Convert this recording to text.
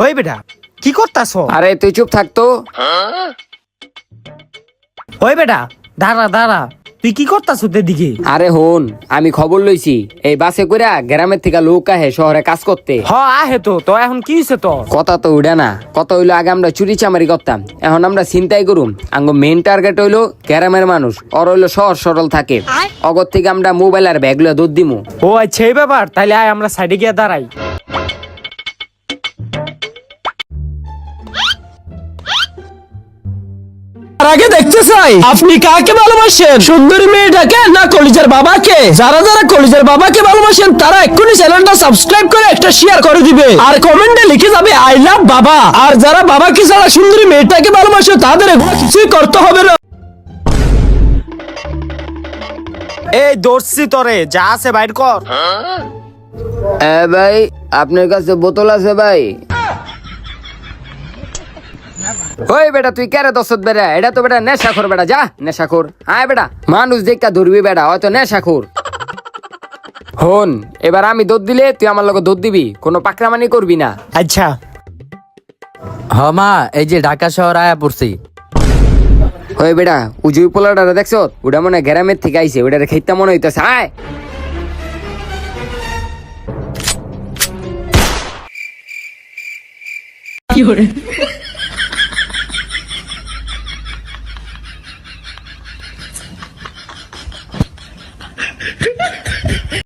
ওই বেটা কি করতাছ? আরে তুই চুপ থাকতো। ওই বেটা দাঁড়া দাঁড়া, তুই কি করতাছ ওদের দিকে? আরে হন, আমি খবর লইছি এই বাসে কইরা গ্রামের থেকে লোক আহে শহরে কাজ করতে। হ আহে তো এখন কি হইছে তো? কথা তো উড়ে না, কত হইলো আগে আমরা চুরি চামারি করতাম, এখন আমরা চিন্তাই করুম। আঙ্গ মেইন টার্গেট হইলো গ্রামের মানুষ, ওর হইলো সহজ সরল থাকে। অগর থেকে আমরা মোবাইল আর ব্যাগগুলো দৌড় দিমু। ও আচ্ছা এই ব্যাপার, তাইলে আয় আমরা সাইডে গিয়ে দাঁড়াই। আগে দেখতে চাই আপনি কাকে ভালোবাসেন, সুন্দরী মেয়েটাকে না কলিজার বাবাকে? যারা যারা কলিজার বাবাকে ভালোবাসেন তারা এক্ষুনি চ্যানেলটা সাবস্ক্রাইব করে একটা শেয়ার করে দিবে আর কমেন্টে লিখে যাবে আই লাভ বাবা। আর যারা বাবাকে ছাড়া সুন্দরী মেয়েটাকে ভালোবাসে তাদের এগুলো কিছুই করতে হবে না। এই দর্শি তরে যা আছে বাইর কর। ভাই আপনার কাছে বোতল আছে ভাই? ওই বেটা তুই কেরে দশত বেড়া, এটা তো বেটা নেশাখোর বেটা, যা নেশাখোর। আয় বেটা মানুষ দেখা ধরবি বেটা, হয়তো নেশাখোর। হন এবার আমি দৌড় দিলে তুই আমার লগে দৌড় দিবি, কোনো পাকরামানি করবি না। আচ্ছা মা এই যে ঢাকা শহর আয়া পড়ছি। ওই বেটা উজুই পোলাটা দেখছ, ওটা মনে হয় গ্রামের থেকে আইছে, ওটারে খেতে মনে হইতেছে। আয়